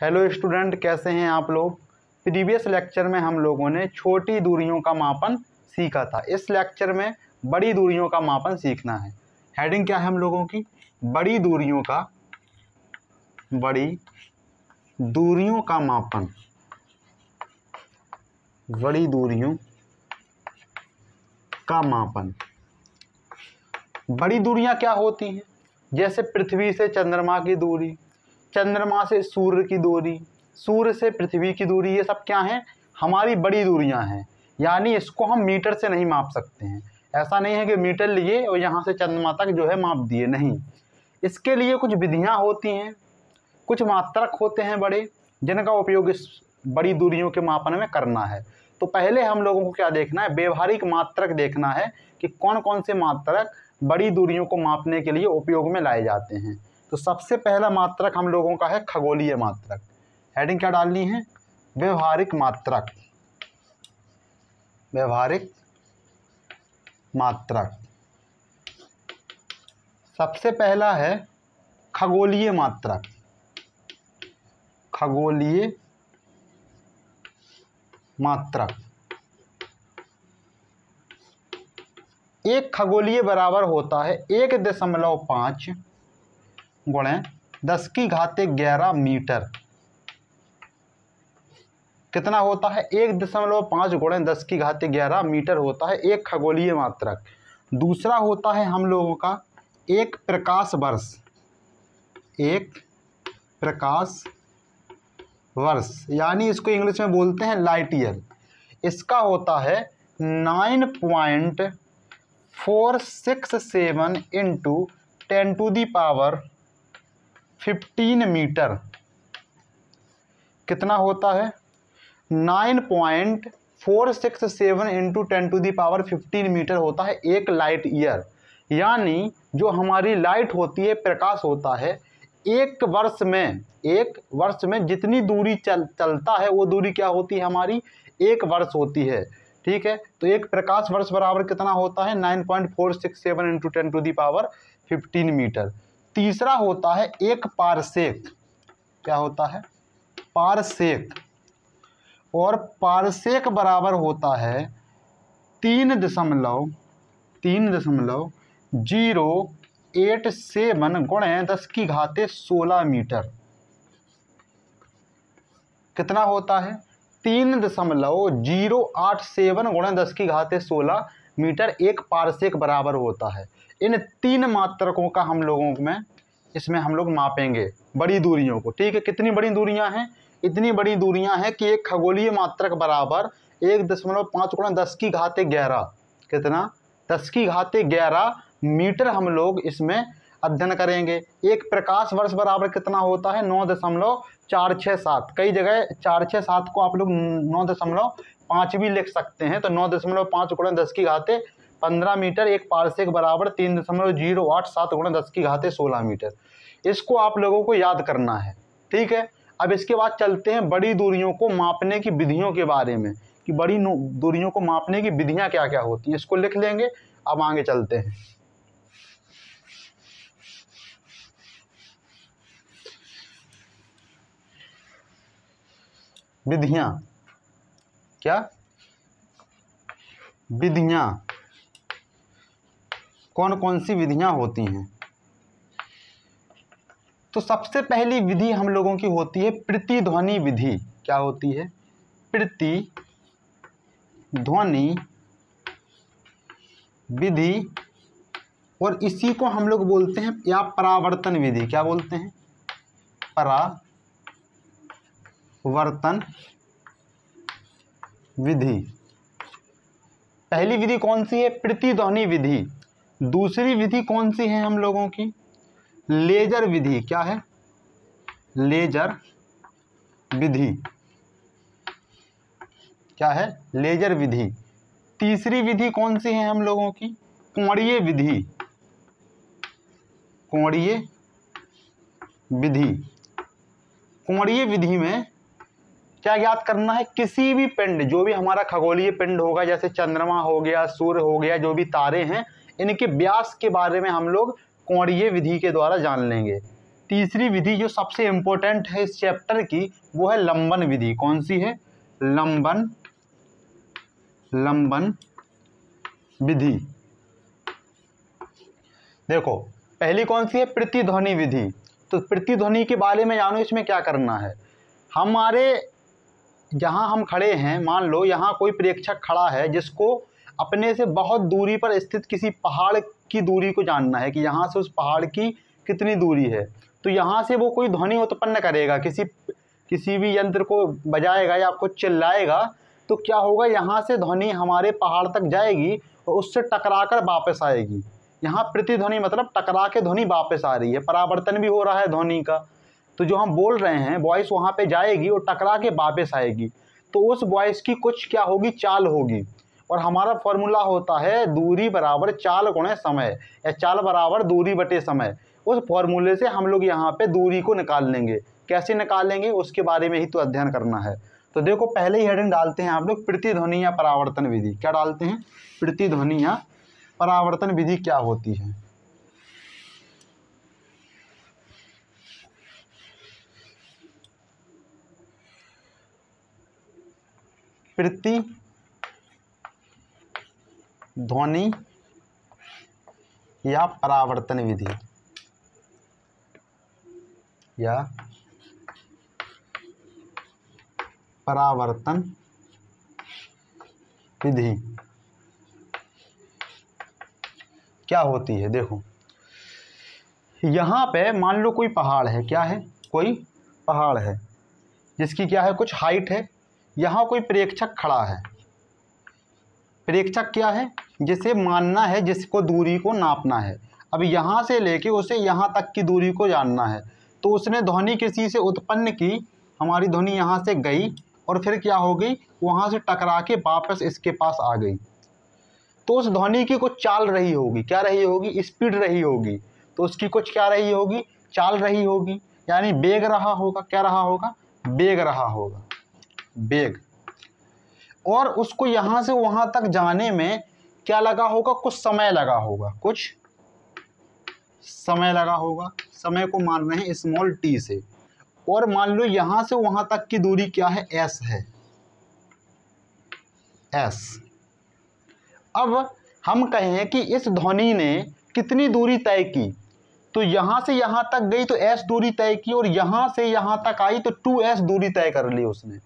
Hello student, कैसे हैं आप लोग। प्रीवियस लेक्चर में हम लोगों ने छोटी दूरियों का मापन सीखा था। इस लेक्चर में बड़ी दूरियों का मापन सीखना है। हेडिंग क्या है हम लोगों की? बड़ी दूरियों का मापन। बड़ी दूरियों का मापन। बड़ी दूरियां क्या होती हैं? जैसे पृथ्वी से चंद्रमा की दूरी, चंद्रमा से सूर्य की दूरी, सूर्य से पृथ्वी की दूरी, ये सब क्या हैं? हमारी बड़ी दूरियां हैं। यानी इसको हम मीटर से नहीं माप सकते हैं। ऐसा नहीं है कि मीटर लिए और यहाँ से चंद्रमा तक जो है माप दिए, नहीं। इसके लिए कुछ विधियां होती हैं, कुछ मात्रक होते हैं बड़े, जिनका उपयोग इस बड़ी दूरियों के मापन में करना है। तो पहले हम लोगों को क्या देखना है? व्यवहारिक मात्रक देखना है कि कौन कौन से मात्रक बड़ी दूरियों को मापने के लिए उपयोग में लाए जाते हैं। तो सबसे पहला मात्रक हम लोगों का है खगोलीय मात्रक। हेडिंग क्या डालनी है? व्यवहारिक मात्रक। व्यवहारिक मात्रक। सबसे पहला है खगोलीय मात्रक। खगोलीय मात्रक। एक खगोलीय बराबर होता है 1.5 गुणे 10⁻11 मीटर। कितना होता है? 1.5 गुणे 10⁻11 मीटर होता है एक खगोलीय मात्रक। दूसरा होता है हम लोगों का एक प्रकाश वर्ष। एक प्रकाश वर्ष, यानी इसको इंग्लिश में बोलते हैं लाइट ईयर। इसका होता है 9.467 इंटू 10⁻15 मीटर। कितना होता है? 9.467 इंटू 10⁻15 मीटर होता है एक लाइट ईयर। यानी जो हमारी लाइट होती है, प्रकाश होता है, एक वर्ष में जितनी दूरी चलता है वो दूरी क्या होती है? हमारी एक वर्ष होती है। ठीक है, तो एक प्रकाश वर्ष बराबर कितना होता है? 9.467 इंटू 10⁻15 मीटर। तीसरा होता है एक पारसेक। क्या होता है? पारसेक। और पारसेक बराबर होता है 3.087 गुणे 10⁻16 मीटर। कितना होता है? 3.087 गुणे 10⁻16 मीटर एक पारसेक बराबर होता है। इन तीन मात्रकों का हम लोगों में इसमें हम लोग मापेंगे बड़ी दूरियों को। ठीक है, कितनी बड़ी दूरियां हैं? इतनी बड़ी दूरियां हैं कि एक खगोलीय मात्रक बराबर 1.5 गुणे 10⁻11। कितना? 10⁻11 मीटर हम लोग इसमें अध्ययन करेंगे। एक प्रकाश वर्ष बराबर कितना होता है? 9.467। कई जगह 467 को आप लोग 9.5 भी लिख सकते हैं। तो 9.5 गुणे 10⁻15 मीटर एक पारसेक बराबर 3.087 गुणे 10⁻16 मीटर। इसको आप लोगों को याद करना है। ठीक है, अब इसके बाद चलते हैं बड़ी दूरियों को मापने की विधियों के बारे में, कि बड़ी दूरियों को मापने की विधियां क्या क्या होती हैं। इसको लिख लेंगे, अब आगे चलते हैं। विधियां क्या? विधियां कौन कौन सी विधियां होती हैं? तो सबसे पहली विधि हम लोगों की होती है प्रतिध्वनि विधि। क्या होती है? प्रतिध्वनि विधि। और इसी को हम लोग बोलते हैं या परावर्तन विधि। क्या बोलते हैं? परावर्तन विधि। पहली विधि कौन सी है? प्रतिध्वनि विधि। दूसरी विधि कौन सी है हम लोगों की? लेजर विधि। क्या है? लेजर विधि। क्या है? लेजर विधि। तीसरी विधि कौन सी है हम लोगों की? कोणीय विधि। कोणीय विधि। कोणीय विधि में क्या याद करना है? किसी भी पिंड, जो भी हमारा खगोलीय पिंड होगा, जैसे चंद्रमा हो गया, सूर्य हो गया, जो भी तारे हैं, इनके व्यास के बारे में हम लोग कोणीय विधि के द्वारा जान लेंगे। तीसरी विधि जो सबसे इम्पोर्टेंट है इस चैप्टर की वो है लंबन विधि। कौन सी है? लंबन विधि। देखो पहली कौन सी है? प्रतिध्वनि विधि। तो प्रतिध्वनि के बारे में जानो, इसमें क्या करना है। हमारे जहाँ हम खड़े हैं, मान लो यहाँ कोई प्रेक्षक खड़ा है जिसको अपने से बहुत दूरी पर स्थित किसी पहाड़ की दूरी को जानना है कि यहाँ से उस पहाड़ की कितनी दूरी है। तो यहाँ से वो कोई ध्वनि उत्पन्न करेगा, किसी भी यंत्र को बजाएगा या कुछ चिल्लाएगा, तो क्या होगा, यहाँ से ध्वनि हमारे पहाड़ तक जाएगी और उससे टकरा कर वापस आएगी। यहाँ प्रतिध्वनि मतलब टकरा के ध्वनि वापस आ रही है, परावर्तन भी हो रहा है ध्वनि का। तो जो हम बोल रहे हैं वॉइस वहाँ पे जाएगी और टकरा के वापस आएगी, तो उस वॉइस की कुछ क्या होगी, चाल होगी। और हमारा फॉर्मूला होता है दूरी बराबर चाल गुणे समय, या चाल बराबर दूरी बटे समय। उस फॉर्मूले से हम लोग यहाँ पे दूरी को निकाल लेंगे। कैसे निकालेंगे उसके बारे में ही तो अध्ययन करना है। तो देखो पहले ही हेडिंग डालते हैं आप लोग, प्रतिध्वनि या परावर्तन विधि। क्या डालते हैं? प्रतिध्वनि या परावर्तन विधि क्या होती है। प्रतिध्वनि या परावर्तन विधि या परावर्तन विधि क्या होती है। देखो यहाँ पे मान लो कोई पहाड़ है, क्या है, कोई पहाड़ है जिसकी क्या है, कुछ हाइट है। यहाँ कोई प्रेक्षक खड़ा है। प्रेक्षक क्या है, जिसे मानना है, जिसको दूरी को नापना है। अब यहाँ से लेके उसे यहाँ तक की दूरी को जानना है। तो उसने ध्वनि किसी से उत्पन्न की, हमारी ध्वनि यहाँ से गई और फिर क्या हो गई, वहाँ से टकरा के वापस इसके पास आ गई। तो उस ध्वनि की कुछ चाल रही होगी। क्या रही होगी? स्पीड रही होगी। तो उसकी कुछ क्या रही होगी, चाल रही होगी, यानी वेग रहा होगा। क्या रहा होगा? वेग रहा होगा, वेग। और उसको यहाँ से वहाँ तक जाने में क्या लगा होगा, कुछ समय लगा होगा, कुछ समय लगा होगा। समय को मान रहे हैं स्मॉल टी से। और मान लो यहाँ से वहाँ तक की दूरी क्या है, एस है, एस। अब हम कहें कि इस ध्वनि ने कितनी दूरी तय की, तो यहाँ से यहाँ तक गई तो एस दूरी तय की, और यहाँ से यहाँ तक आई तो 2s दूरी तय कर ली उसने।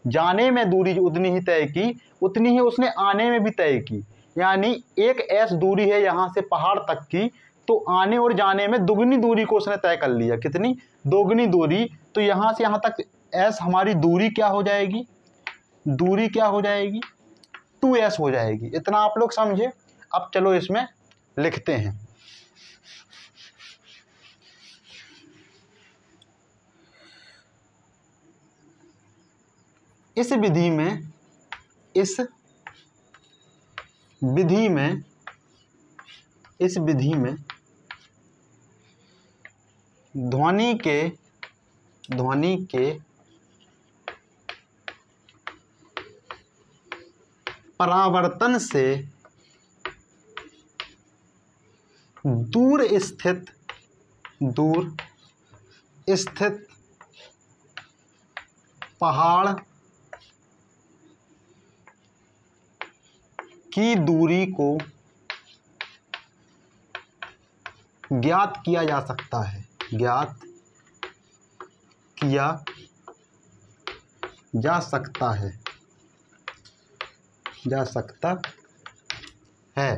जाने में दूरी उतनी ही तय की, उतनी ही उसने आने में भी तय की। यानी 1s दूरी है यहाँ से पहाड़ तक की, तो आने और जाने में दुगनी दूरी को उसने तय कर लिया। कितनी? दोगुनी दूरी। तो यहाँ से यहाँ तक s हमारी दूरी क्या हो जाएगी, दूरी क्या हो जाएगी, 2s हो जाएगी। इतना आप लोग समझे। अब चलो इसमें लिखते हैं। इस विधि में ध्वनि के परावर्तन से दूर स्थित पहाड़ की दूरी को ज्ञात किया जा सकता है, ज्ञात किया जा सकता है।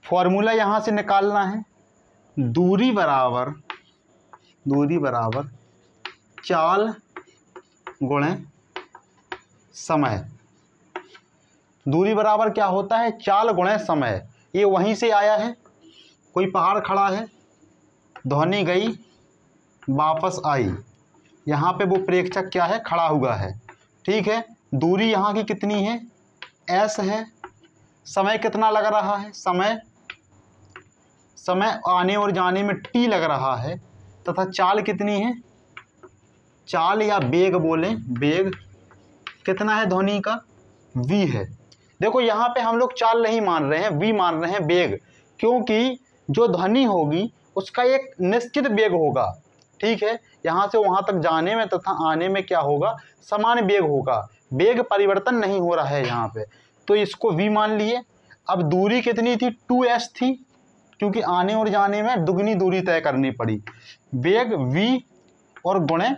फॉर्मूला यहाँ से निकालना है, दूरी बराबर चाल गुणे समय। दूरी बराबर क्या होता है, चाल गुणे समय। ये वहीं से आया है, कोई पहाड़ खड़ा है, ध्वनि गई वापस आई, यहाँ पे वो प्रेक्षक क्या है, खड़ा हुआ है। ठीक है, दूरी यहाँ की कितनी है, s है। समय कितना लग रहा है, समय आने और जाने में t लग रहा है। तथा चाल कितनी है, चाल या वेग बोलें, वेग कितना है ध्वनि का, v है। देखो यहाँ पे हम लोग चाल नहीं मान रहे हैं, v मान रहे हैं, वेग। क्योंकि जो ध्वनि होगी उसका एक निश्चित वेग होगा, ठीक है। यहाँ से वहाँ तक जाने में तथा आने में क्या होगा, समान वेग होगा, वेग परिवर्तन नहीं हो रहा है यहाँ पे, तो इसको v मान लिए। अब दूरी कितनी थी, 2s थी, क्योंकि आने और जाने में दुगनी दूरी तय करनी पड़ी। वेग v और गुणे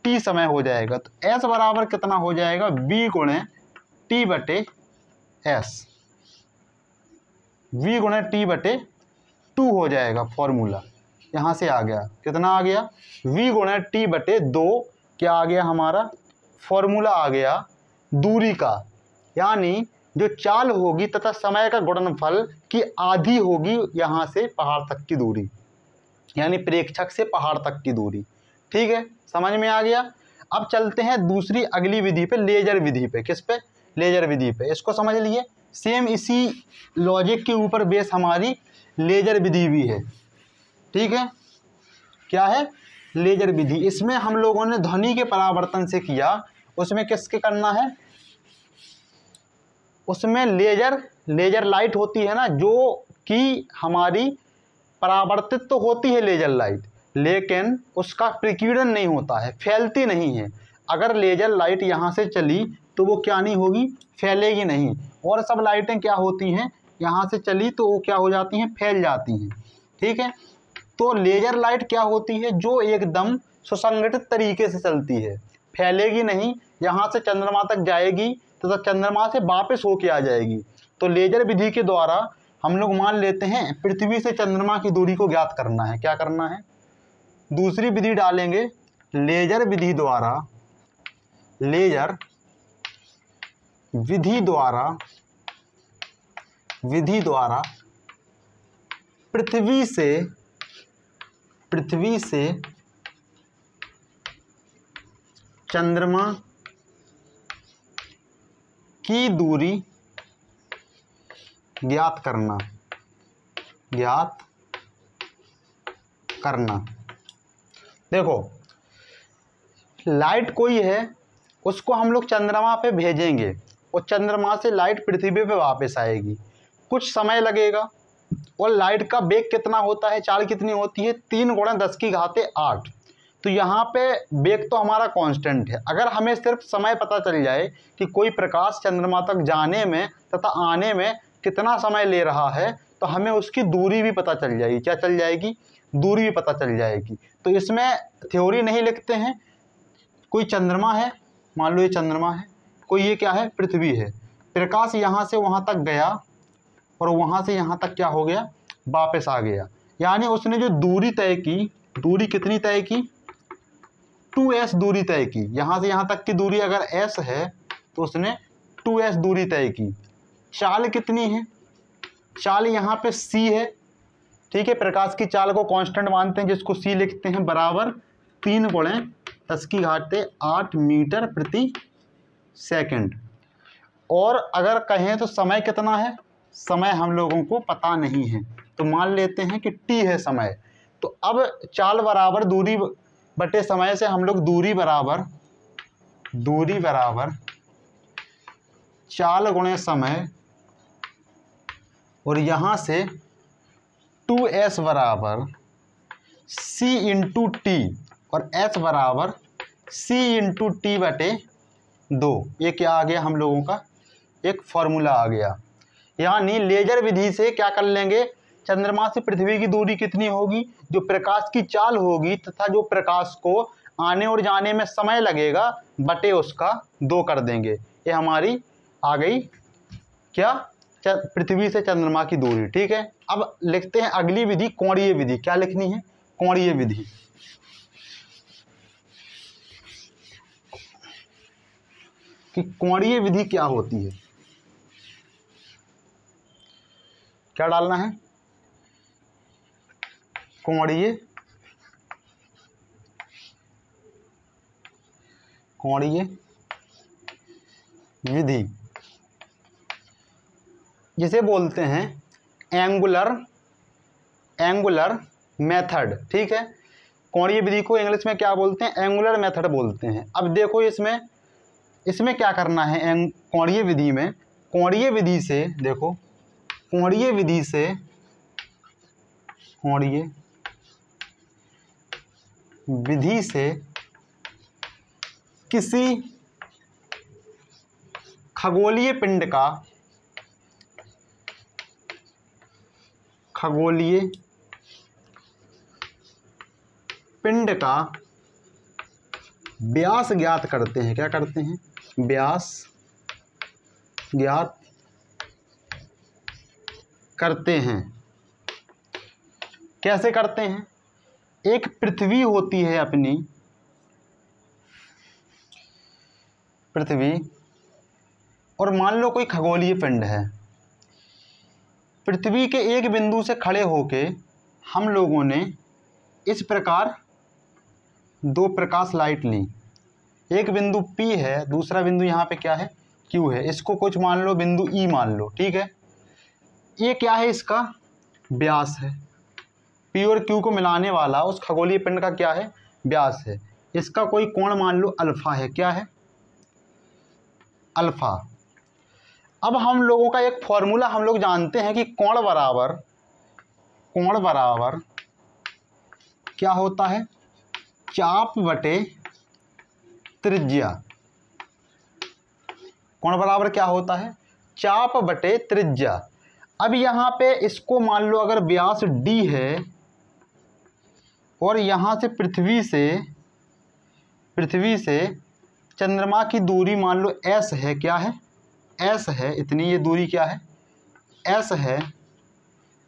t समय हो जाएगा, तो s बराबर कितना हो जाएगा, v गुणे t बटे s, v गुणे t बटे 2 हो जाएगा। फॉर्मूला यहाँ से आ गया, कितना आ गया, v गुणे t बटे 2, क्या आ गया हमारा, फॉर्मूला आ गया दूरी का, यानी जो चाल होगी तथा समय का गुणनफल की आधी होगी यहाँ से पहाड़ तक की दूरी, यानी प्रेक्षक से पहाड़ तक की दूरी। ठीक है, समझ में आ गया। अब चलते हैं दूसरी अगली विधि पे, लेजर विधि पे। किस पे, लेजर विधि पे। इसको समझ लिए, सेम इसी लॉजिक के ऊपर बेस हमारी लेजर विधि भी है। ठीक है, क्या है, लेजर विधि। इसमें हम लोगों ने ध्वनि के परावर्तन से किया, उसमें किसके करना है, उसमें लेजर लाइट होती है ना, जो कि हमारी परावर्तित तो होती है लेजर लाइट, लेकिन उसका प्रकीर्णन नहीं होता है, फैलती नहीं है। अगर लेजर लाइट यहाँ से चली तो वो क्या नहीं होगी, फैलेगी नहीं। और सब लाइटें क्या होती हैं, यहाँ से चली तो वो क्या हो जाती हैं, फैल जाती हैं। ठीक है, तो लेजर लाइट क्या होती है, जो एकदम सुसंगठित तरीके से चलती है, फैलेगी नहीं, यहाँ से चंद्रमा तक जाएगी तो चंद्रमा से वापस होके आ जाएगी। तो लेजर विधि के द्वारा हम लोग मान लेते हैं पृथ्वी से चंद्रमा की दूरी को ज्ञात करना है। क्या करना है, दूसरी विधि डालेंगे, लेजर विधि द्वारा, लेजर विधि द्वारा पृथ्वी से चंद्रमा की दूरी ज्ञात करना। देखो, लाइट कोई है, उसको हम लोग चंद्रमा पे भेजेंगे और चंद्रमा से लाइट पृथ्वी पे वापस आएगी, कुछ समय लगेगा। और लाइट का वेग कितना होता है, चाल कितनी होती है, 3 गुणा 10 की घाते 8। तो यहाँ पे वेग तो हमारा कांस्टेंट है। अगर हमें सिर्फ समय पता चल जाए कि कोई प्रकाश चंद्रमा तक जाने में तथा आने में कितना समय ले रहा है, तो हमें उसकी दूरी भी पता चल जाएगी। क्या चल जाएगी, दूरी भी पता चल जाएगी। तो इसमें थ्योरी नहीं लिखते हैं, कोई चंद्रमा है, मान लो ये चंद्रमा है, कोई ये क्या है, पृथ्वी है, प्रकाश यहाँ से वहाँ तक गया और वहाँ से यहाँ तक क्या हो गया, वापस आ गया। यानी उसने जो दूरी तय की, दूरी कितनी तय की, 2s दूरी तय की। यहाँ से यहाँ तक की दूरी अगर s है तो उसने 2s दूरी तय की। चाल कितनी है, चाल यहाँ पे c है। ठीक है, प्रकाश की चाल को कांस्टेंट मानते हैं, जिसको c लिखते हैं, बराबर 3 गुणे 10 की घाते 8 मीटर प्रति सेकंड। और अगर कहें तो समय कितना है, समय हम लोगों को पता नहीं है, तो मान लेते हैं कि t है समय। तो अब चाल बराबर दूरी बटे समय से हम लोग दूरी बराबर चाल गुणे समय, और यहाँ से 2s बराबर c इंटू टी और s बराबर c इंटू टी बटे 2। ये क्या आ गया, हम लोगों का एक फॉर्मूला आ गया। यानी लेजर विधि से क्या कर लेंगे, चंद्रमा से पृथ्वी की दूरी कितनी होगी, जो प्रकाश की चाल होगी तथा जो प्रकाश को आने और जाने में समय लगेगा, बटे उसका 2 कर देंगे। ये हमारी आ गई क्या, पृथ्वी से चंद्रमा की दूरी। ठीक है, अब लिखते हैं अगली विधि, कोणीय विधि। क्या लिखनी है, कोणीय विधि। कि कोणीय विधि क्या होती है, क्या डालना है, कोणीय विधि, जिसे बोलते हैं एंगुलर मेथड। ठीक है, कोणीय विधि को इंग्लिश में क्या बोलते हैं, एंगुलर मेथड बोलते हैं। अब देखो इसमें क्या करना है, कोणीय विधि में, कोणीय विधि से देखो, कोणीय विधि से विधि से किसी खगोलीय पिंड का व्यास ज्ञात करते हैं। क्या करते हैं? व्यास ज्ञात करते हैं। कैसे करते हैं? एक पृथ्वी होती है अपनी, पृथ्वी, और मान लो कोई खगोलीय पिंड है। पृथ्वी के एक बिंदु से खड़े होके हम लोगों ने इस प्रकार दो प्रकाश लाइट ली। एक बिंदु P है, दूसरा बिंदु यहाँ पे क्या है? Q है। इसको कुछ मान लो बिंदु E मान लो, ठीक है। ये क्या है? इसका व्यास है। P और Q को मिलाने वाला उस खगोलीय पिंड का क्या है? व्यास है। इसका कोई कोण मान लो अल्फा है। क्या है? अल्फा। अब हम लोगों का एक फॉर्मूला हम लोग जानते हैं कि कोण बराबर क्या होता है? चाप बटे त्रिज्या। कोण बराबर क्या होता है? चाप बटे त्रिज्या। अब यहाँ पे इसको मान लो अगर व्यास d है और यहाँ से पृथ्वी से चंद्रमा की दूरी मान लो s है। क्या है? s है। इतनी ये दूरी क्या है? s है।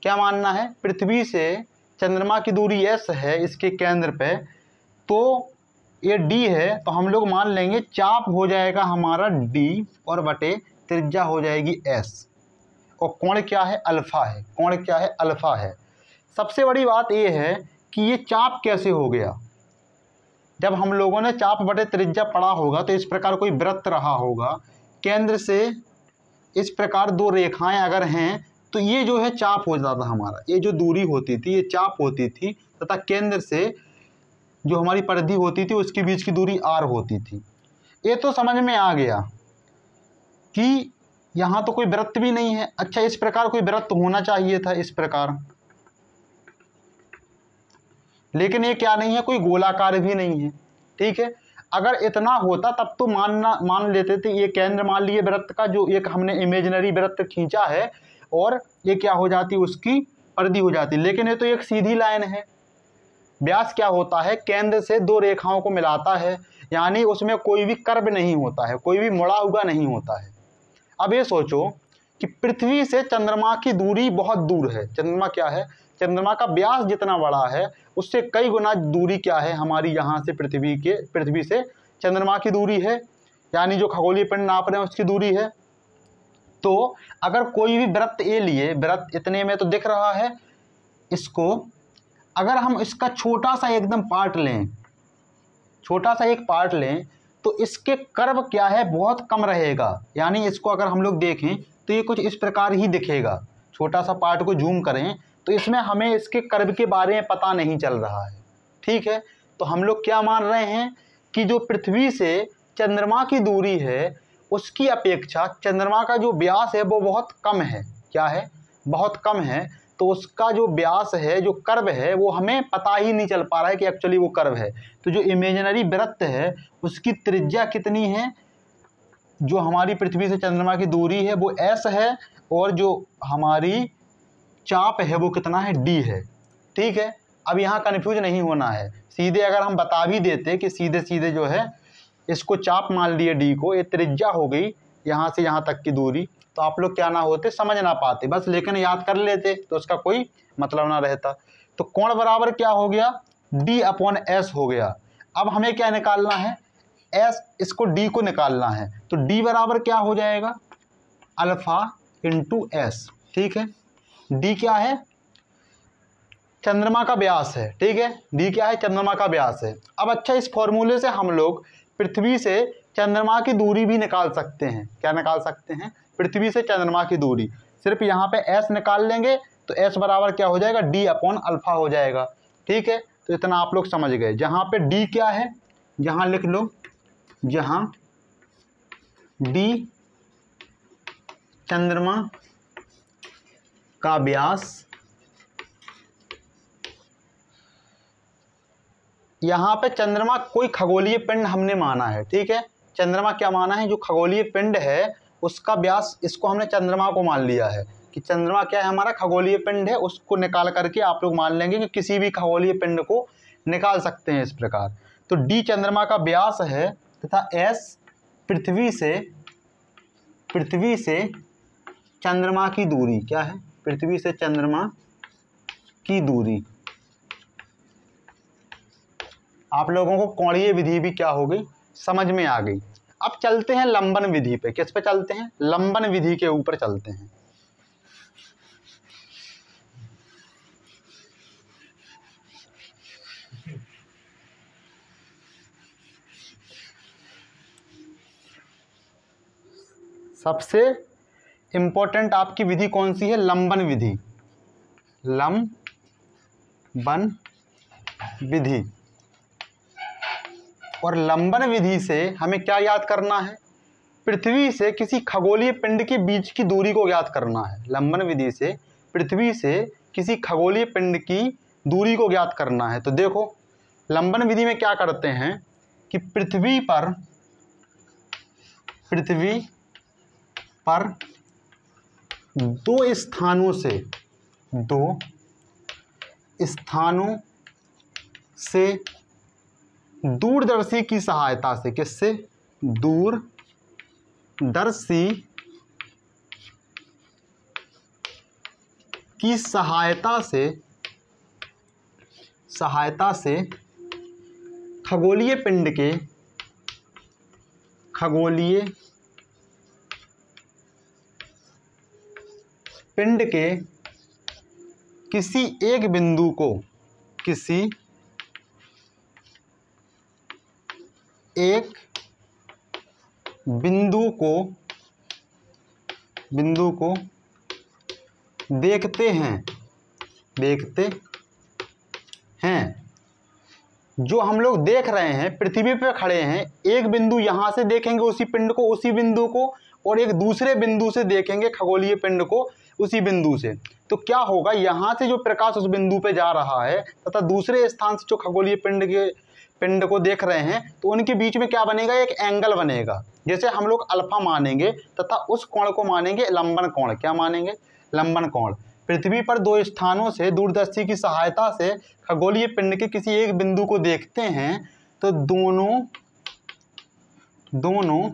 क्या मानना है? पृथ्वी से चंद्रमा की दूरी s है इसके केंद्र पे, तो ये d है, तो हम लोग मान लेंगे चाप हो जाएगा हमारा d और बटे त्रिज्या हो जाएगी s, और कोण क्या है? अल्फा है। कोण क्या है? अल्फा है। सबसे बड़ी बात ये है कि ये चाप कैसे हो गया? जब हम लोगों ने चाप बटे त्रिज्या पढ़ा होगा तो इस प्रकार कोई वृत्त रहा होगा, केंद्र से इस प्रकार दो रेखाएं अगर हैं तो ये जो है चाप हो जाता हमारा। ये जो दूरी होती थी ये चाप होती थी, तथा केंद्र से जो हमारी परिधि होती थी उसके बीच की दूरी r होती थी। ये तो समझ में आ गया कि यहाँ तो कोई वृत्त भी नहीं है। अच्छा, इस प्रकार कोई वृत्त होना चाहिए था इस प्रकार, लेकिन ये क्या नहीं है? कोई गोलाकार भी नहीं है, ठीक है। अगर इतना होता तब तो मान लेते थे ये केंद्र मान लिए वृत्त का, जो एक हमने इमेजिनरी वृत्त खींचा है, और ये क्या हो जाती? उसकी परिधि हो जाती। लेकिन ये तो एक सीधी लाइन है। व्यास क्या होता है? केंद्र से दो रेखाओं को मिलाता है, यानी उसमें कोई भी कर्व नहीं होता है, कोई भी मुड़ा हुआ नहीं होता है। अब ये सोचो कि पृथ्वी से चंद्रमा की दूरी बहुत दूर है। चंद्रमा क्या है? चंद्रमा का व्यास जितना बड़ा है उससे कई गुना दूरी क्या है हमारी? यहाँ से पृथ्वी से चंद्रमा की दूरी है, यानी जो खगोलीय पिंड नाप रहे हैं उसकी दूरी है। तो अगर कोई भी वृत्त ए लिए, वृत्त इतने में तो दिख रहा है, इसको अगर हम इसका छोटा सा एकदम पार्ट लें, छोटा सा एक पार्ट लें, तो इसके कर्व क्या है? बहुत कम रहेगा। यानी इसको अगर हम लोग देखें तो ये कुछ इस प्रकार ही दिखेगा। छोटा सा पार्ट को जूम करें तो इसमें हमें इसके कर्व के बारे में पता नहीं चल रहा है, ठीक है। तो हम लोग क्या मान रहे हैं कि जो पृथ्वी से चंद्रमा की दूरी है उसकी अपेक्षा चंद्रमा का जो व्यास है वो बहुत कम है। क्या है? बहुत कम है। तो उसका जो व्यास है, जो कर्व है, वो हमें पता ही नहीं चल पा रहा है कि एक्चुअली वो कर्व है। तो जो इमेजिनरी वृत्त है उसकी त्रिज्या कितनी है? जो हमारी पृथ्वी से चंद्रमा की दूरी है वो s है, और जो हमारी चाप है वो कितना है? d है, ठीक है। अब यहाँ कन्फ्यूज नहीं होना है। सीधे अगर हम बता भी देते कि सीधे सीधे जो है इसको चाप मान लिए d को, ये त्रिज्या हो गई यहाँ से यहाँ तक की दूरी, तो आप लोग क्या ना होते? समझ ना पाते बस, लेकिन याद कर लेते तो उसका कोई मतलब ना रहता। तो कोण बराबर क्या हो गया? d/s हो गया। अब हमें क्या निकालना है? s, इसको d को निकालना है। तो d बराबर क्या हो जाएगा? अल्फा इंटू s, ठीक है। d क्या है? चंद्रमा का व्यास है, ठीक है। d क्या है? चंद्रमा का व्यास है। अब अच्छा, इस फॉर्मूले से हम लोग पृथ्वी से चंद्रमा की दूरी भी निकाल सकते हैं। क्या निकाल सकते हैं? पृथ्वी से चंद्रमा की दूरी। सिर्फ यहाँ पे s निकाल लेंगे तो s बराबर क्या हो जाएगा? d/अल्फा हो जाएगा, ठीक है। तो इतना आप लोग समझ गए। जहाँ पे d क्या है, जहाँ लिख लो, जहाँ d चंद्रमा का व्यास यहाँ पे चंद्रमा कोई खगोलीय पिंड हमने माना है, ठीक है। चंद्रमा क्या माना है, जो खगोलीय पिंड है उसका व्यास, इसको हमने चंद्रमा को मान लिया है कि चंद्रमा क्या है, हमारा खगोलीय पिंड है। उसको निकाल करके आप लोग मान लेंगे कि किसी भी खगोलीय पिंड को निकाल सकते हैं इस प्रकार। तो डी चंद्रमा का व्यास है तथा एस पृथ्वी से चंद्रमा की दूरी क्या है, पृथ्वी से चंद्रमा की दूरी। आप लोगों को कोणीय विधि भी क्या हो गई, समझ में आ गई। अब चलते हैं लंबन विधि पे। किस पे चलते हैं, लंबन विधि के ऊपर चलते हैं। सबसे इंपॉर्टेंट आपकी विधि कौन सी है, लंबन विधि। लंबन विधि। और लंबन विधि से हमें क्या याद करना है, पृथ्वी से किसी खगोलीय पिंड के बीच की दूरी को ज्ञात करना है। लंबन विधि से पृथ्वी से किसी खगोलीय पिंड की दूरी को ज्ञात करना है। तो देखो लंबन विधि में क्या करते हैं कि पृथ्वी पर दो स्थानों से दूरदर्शी की सहायता से, किससे, दूरदर्शी की सहायता से खगोलीय पिंड के किसी एक बिंदु को देखते हैं। जो हम लोग देख रहे हैं, पृथ्वी पर खड़े हैं, एक बिंदु यहाँ से देखेंगे उसी पिंड को, उसी बिंदु को, और एक दूसरे बिंदु से देखेंगे खगोलीय पिंड को उसी बिंदु से। तो क्या होगा, यहाँ से जो प्रकाश उस बिंदु पे जा रहा है तथा दूसरे स्थान से जो खगोलीय पिंड को देख रहे हैं, तो उनके बीच में क्या बनेगा, एक एंगल बनेगा। जैसे हम लोग अल्फा मानेंगे तथा उस कोण को मानेंगे लंबन कोण। क्या मानेंगे, लंबन कोण। पृथ्वी पर दो स्थानों से दूरदर्शी की सहायता से खगोलीय पिंड के किसी एक बिंदु को देखते हैं, तो दोनों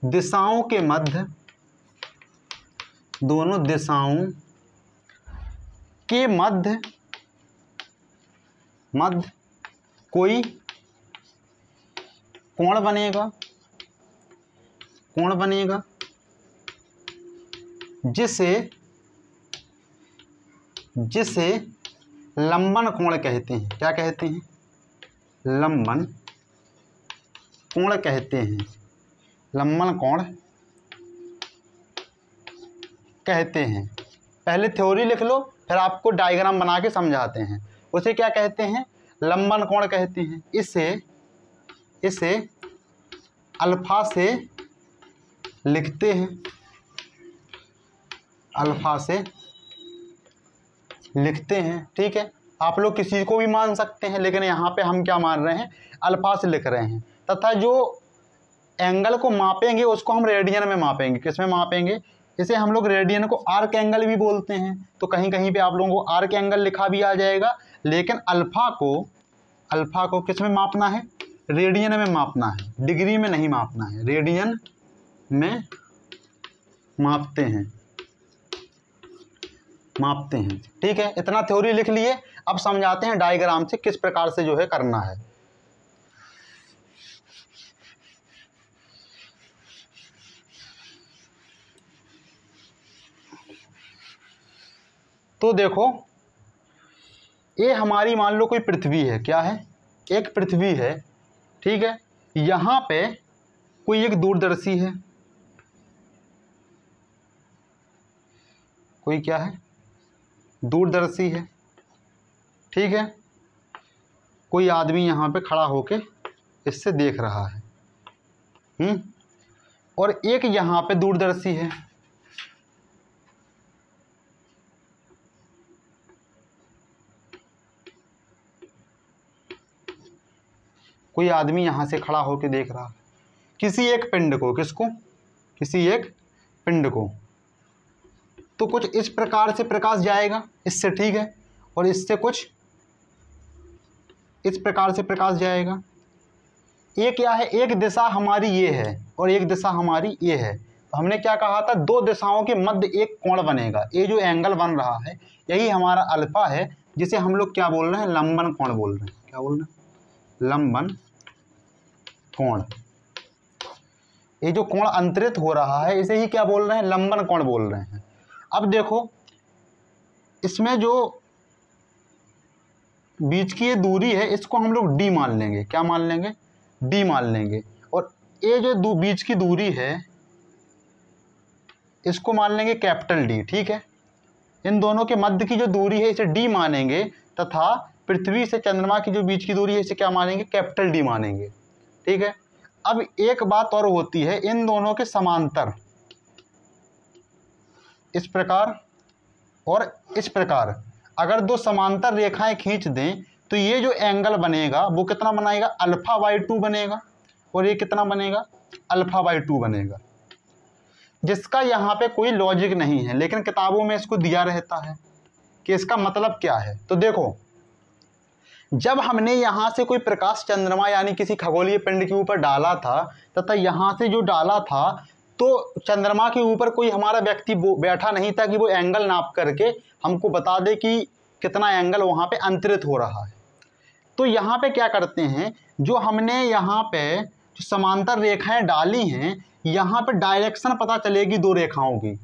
दिशाओं के मध्य कोई कोण बनेगा जिसे लंबन कोण कहते हैं। क्या कहते हैं, लंबन कोण कहते हैं। लंबन कोण कहते हैं। पहले थ्योरी लिख लो, फिर आपको डायग्राम बना के समझाते हैं। उसे क्या कहते हैं, लंबन कोण कहते हैं। इसे अल्फा से लिखते हैं। अल्फा से लिखते हैं, ठीक है। आप लोग किसी को भी मान सकते हैं, लेकिन यहाँ पे हम क्या मान रहे हैं, अल्फा से लिख रहे हैं। तथा जो एंगल को मापेंगे उसको हम रेडियन में मापेंगे। किस में मापेंगे, इसे हम लोग रेडियन को आर्क एंगल भी बोलते हैं। तो कहीं कहीं पे आप लोगों को आर्क एंगल लिखा भी आ जाएगा, लेकिन अल्फा को किस में मापना है, रेडियन में मापना है, डिग्री में नहीं मापना है, रेडियन में मापते हैं। ठीक है, इतना थ्योरी लिख लिए। अब समझाते हैं डायग्राम से किस प्रकार से जो है करना है। तो देखो, ये हमारी मान लो कोई पृथ्वी है। क्या है, एक पृथ्वी है, ठीक है। यहाँ पे कोई एक दूरदर्शी है, कोई क्या है, दूरदर्शी है, ठीक है। कोई आदमी यहाँ पे खड़ा होके इससे देख रहा है। और एक यहाँ पे दूरदर्शी है, कोई आदमी यहाँ से खड़ा होकर देख रहा है किसी एक पिंड को, किसको, किसी एक पिंड को, तो कुछ इस प्रकार से प्रकाश जाएगा इससे, ठीक है, और इससे कुछ इस प्रकार से प्रकाश जाएगा। ये क्या है, एक दिशा हमारी ये है और एक दिशा हमारी ये है, तो हमने क्या कहा था, दो दिशाओं के मध्य एक कोण बनेगा। ये जो एंगल बन रहा है यही हमारा अल्फा है, जिसे हम लोग क्या बोल रहे हैं, लंबन कोण बोल रहे हैं। क्या बोल रहे हैं, लंबन कोण। ये जो कोण अंतरित हो रहा है इसे ही क्या बोल रहे हैं, लंबन कोण बोल रहे हैं। अब देखो इसमें जो बीच की ये दूरी है इसको हम लोग डी मान लेंगे। क्या मान लेंगे, डी मान लेंगे। और ये जो बीच की दूरी है इसको मान लेंगे कैपिटल डी, ठीक है। इन दोनों के मध्य की जो दूरी है इसे डी मानेंगे, तथा पृथ्वी से चंद्रमा की जो बीच की दूरी है इसे क्या मानेंगे, कैपिटल डी मानेंगे, ठीक है। अब एक बात और होती है, इन दोनों के समांतर इस प्रकार और इस प्रकार अगर दो समांतर रेखाएं खींच दें तो ये जो एंगल बनेगा वो कितना बनाएगा, अल्फा/2 बनेगा, और ये कितना बनेगा, अल्फा/2 बनेगा, जिसका यहाँ पे कोई लॉजिक नहीं है, लेकिन किताबों में इसको दिया रहता है कि इसका मतलब क्या है। तो देखो, जब हमने यहाँ से कोई प्रकाश चंद्रमा यानी किसी खगोलीय पिंड के ऊपर डाला था, तथा यहाँ से जो डाला था तो चंद्रमा के ऊपर कोई हमारा व्यक्ति बैठा नहीं था कि वो एंगल नाप करके हमको बता दे कि कितना एंगल वहाँ पे अंतरित हो रहा है। तो यहाँ पे क्या करते हैं, जो हमने यहाँ पे जो समांतर रेखाएं डाली हैं, यहाँ पे डायरेक्शन पता चलेगी दो रेखाओं की,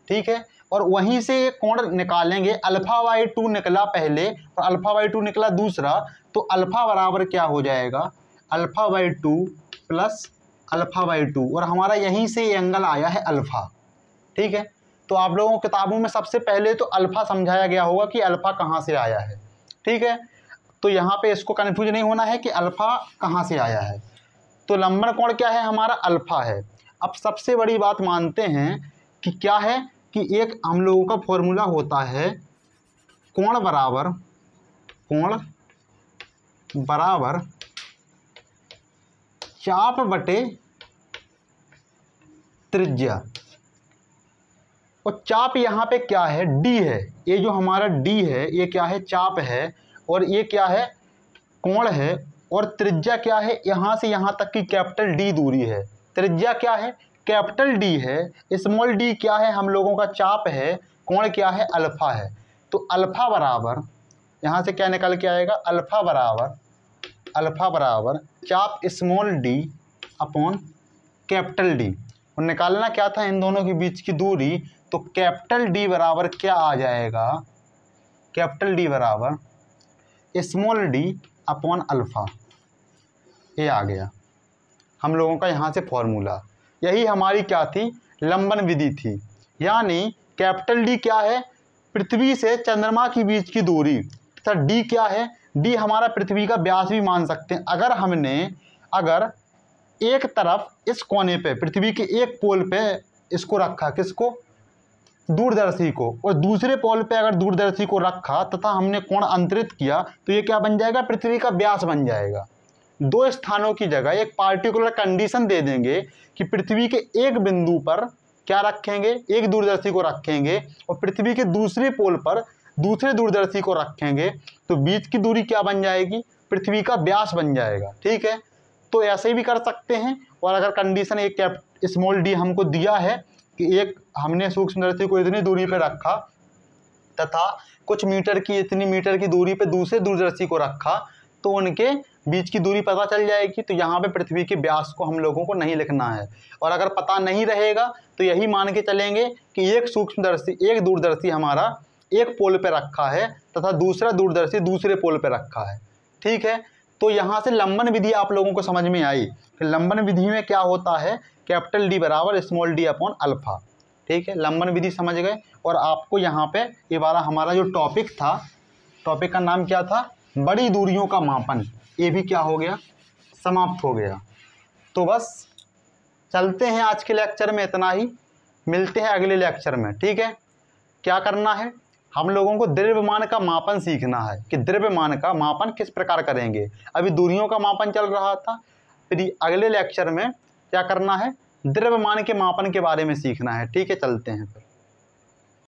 ठीक है, और वहीं से एक कोण निकालेंगे। अल्फा/2 निकला पहले और अल्फा/2 निकला दूसरा, तो अल्फा बराबर क्या हो जाएगा, अल्फा/2 प्लस अल्फा/2, और हमारा यहीं से एंगल आया है अल्फा, ठीक है। तो आप लोगों को किताबों में सबसे पहले तो अल्फा समझाया गया होगा कि अल्फा कहाँ से आया है, ठीक है। तो यहाँ पे इसको कन्फ्यूज नहीं होना है कि अल्फा कहाँ से आया है। तो लंबन कोण क्या है, हमारा अल्फा है। अब सबसे बड़ी बात मानते हैं कि क्या है कि एक हम लोगों का फॉर्मूला होता है कोण बराबर चाप बटे त्रिज्या, और चाप यहाँ पे क्या है, डी है। ये जो हमारा डी है ये क्या है, चाप है, और ये क्या है, कोण है, और त्रिज्या क्या है, यहाँ से यहाँ तक की कैपिटल डी दूरी है। त्रिज्या क्या है, कैपिटल डी है, स्मॉल डी क्या है, हम लोगों का चाप है, कोण क्या है, अल्फा है। तो अल्फा बराबर यहाँ से क्या निकल के आएगा, अल्फा बराबर चाप small D upon capital D. और निकालना क्या था, इन दोनों के बीच की दूरी, तो कैपिटल डी बराबर क्या आ जाएगा, कैपिटल डी बराबर स्मॉल डी अपॉन अल्फा। ये आ गया हम लोगों का यहाँ से फॉर्मूला। यही हमारी क्या थी, लंबन विधि थी। यानी कैपिटल डी क्या है, पृथ्वी से चंद्रमा के बीच की दूरी, तथा डी क्या है, डी हमारा पृथ्वी का व्यास भी मान सकते हैं। अगर एक तरफ इस कोने पे पृथ्वी के एक पोल पे इसको रखा, किसको, दूरदर्शी को, और दूसरे पोल पे अगर दूरदर्शी को रखा तथा हमने कोण अंतरित किया, तो ये क्या बन जाएगा, पृथ्वी का व्यास बन जाएगा। दो स्थानों की जगह एक पार्टिकुलर कंडीशन दे देंगे कि पृथ्वी के एक बिंदु पर क्या रखेंगे, एक दूरदर्शी को रखेंगे, और पृथ्वी के दूसरे पोल पर दूसरे दूरदर्शी को रखेंगे, तो बीच की दूरी क्या बन जाएगी, पृथ्वी का व्यास बन जाएगा, ठीक है। तो ऐसे भी कर सकते हैं। और अगर कंडीशन एक स्मॉल डी हमको दिया है कि एक हमने सूक्ष्मदर्शी को इतनी दूरी पर रखा तथा कुछ मीटर की, इतनी मीटर की दूरी पे दूसरे दूरदर्शी को रखा, तो उनके बीच की दूरी पता चल जाएगी। तो यहाँ पे पृथ्वी के व्यास को हम लोगों को नहीं लिखना है। और अगर पता नहीं रहेगा तो यही मान के चलेंगे कि एक सूक्ष्मदर्शी, एक दूरदर्शी हमारा एक पोल पे रखा है तथा दूसरा दूरदर्शी दूसरे पोल पे रखा है, ठीक है। तो यहाँ से लंबन विधि आप लोगों को समझ में आई कि लंबन विधि में क्या होता है, कैपिटल डी बराबर स्मॉल डी अपॉन अल्फा, ठीक है। लंबन विधि समझ गए। और आपको यहाँ पे ये वाला हमारा जो टॉपिक था, टॉपिक का नाम क्या था, बड़ी दूरियों का मापन, ये भी क्या हो गया, समाप्त हो गया। तो बस चलते हैं, आज के लेक्चर में इतना ही, मिलते हैं अगले लेक्चर में, ठीक है। क्या करना है, हम लोगों को द्रव्यमान का मापन सीखना है कि द्रव्यमान का मापन किस प्रकार करेंगे। अभी दूरियों का मापन चल रहा था, फिर अगले लेक्चर में क्या करना है, द्रव्यमान के मापन के बारे में सीखना है। ठीक है, चलते हैं फिर।